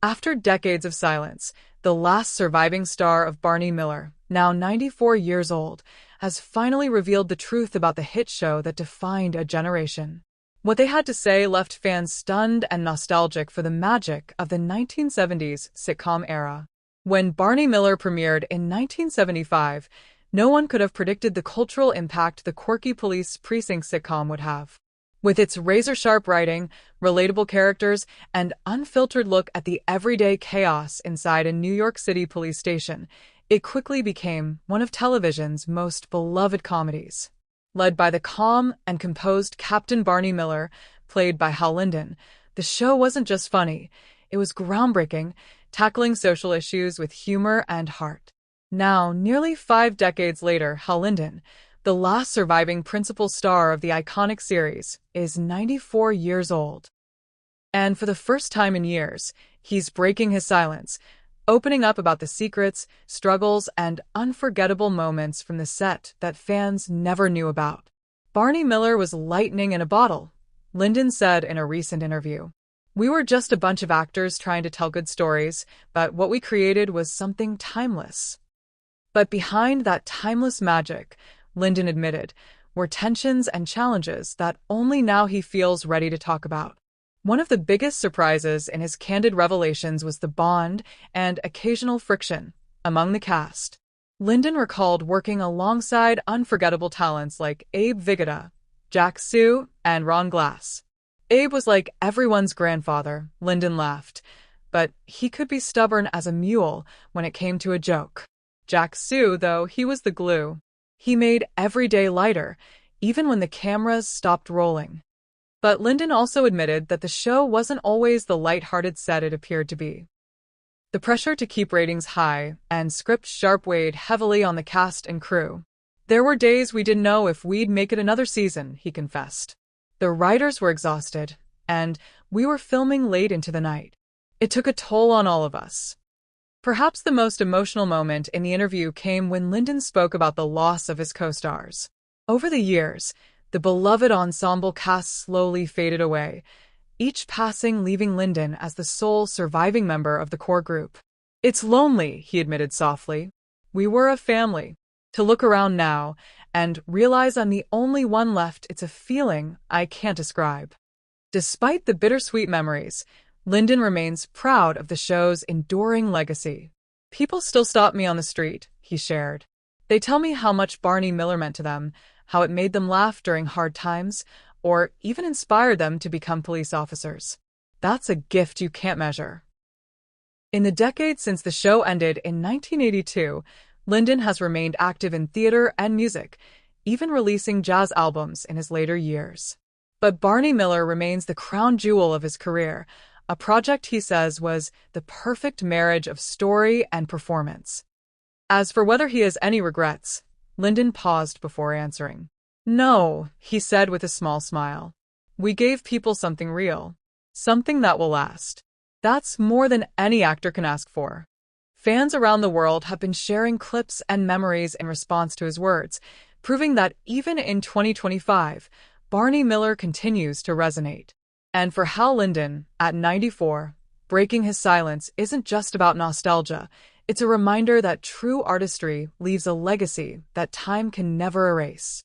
After decades of silence, the last surviving star of Barney Miller, now 94 years old, has finally revealed the truth about the hit show that defined a generation. What they had to say left fans stunned and nostalgic for the magic of the 1970s sitcom era. When Barney Miller premiered in 1975, no one could have predicted the cultural impact the quirky police precinct sitcom would have. With its razor-sharp writing, relatable characters, and unfiltered look at the everyday chaos inside a New York City police station, it quickly became one of television's most beloved comedies. Led by the calm and composed Captain Barney Miller, played by Hal Linden, the show wasn't just funny, it was groundbreaking, tackling social issues with humor and heart. Now, nearly 5 decades later, Hal Linden, the last surviving principal star of the iconic series, is 94 years old. And for the first time in years, he's breaking his silence, opening up about the secrets, struggles, and unforgettable moments from the set that fans never knew about. Barney Miller was lightning in a bottle, Linden said in a recent interview. We were just a bunch of actors trying to tell good stories, but what we created was something timeless. But behind that timeless magic, Linden admitted, were tensions and challenges that only now he feels ready to talk about. One of the biggest surprises in his candid revelations was the bond and occasional friction among the cast. Linden recalled working alongside unforgettable talents like Abe Vigoda, Jack Sue, and Ron Glass. Abe was like everyone's grandfather, Linden laughed, but he could be stubborn as a mule when it came to a joke. Jack Sue, though, he was the glue. He made every day lighter, even when the cameras stopped rolling. But Linden also admitted that the show wasn't always the light-hearted set it appeared to be. The pressure to keep ratings high and script sharp weighed heavily on the cast and crew. There were days we didn't know if we'd make it another season, he confessed. The writers were exhausted, and we were filming late into the night. It took a toll on all of us. Perhaps the most emotional moment in the interview came when Linden spoke about the loss of his co-stars. Over the years, the beloved ensemble cast slowly faded away, each passing leaving Linden as the sole surviving member of the core group. It's lonely, he admitted softly. We were a family. To look around now and realize I'm the only one left, it's a feeling I can't describe. Despite the bittersweet memories, Linden remains proud of the show's enduring legacy. People still stop me on the street, he shared. They tell me how much Barney Miller meant to them, how it made them laugh during hard times, or even inspired them to become police officers. That's a gift you can't measure. In the decade since the show ended in 1982, Linden has remained active in theater and music, even releasing jazz albums in his later years. But Barney Miller remains the crown jewel of his career, a project he says was the perfect marriage of story and performance. As for whether he has any regrets, Linden paused before answering. No, he said with a small smile. We gave people something real, something that will last. That's more than any actor can ask for. Fans around the world have been sharing clips and memories in response to his words, proving that even in 2025, Barney Miller continues to resonate. And for Hal Linden, at 94, breaking his silence isn't just about nostalgia, it's a reminder that true artistry leaves a legacy that time can never erase.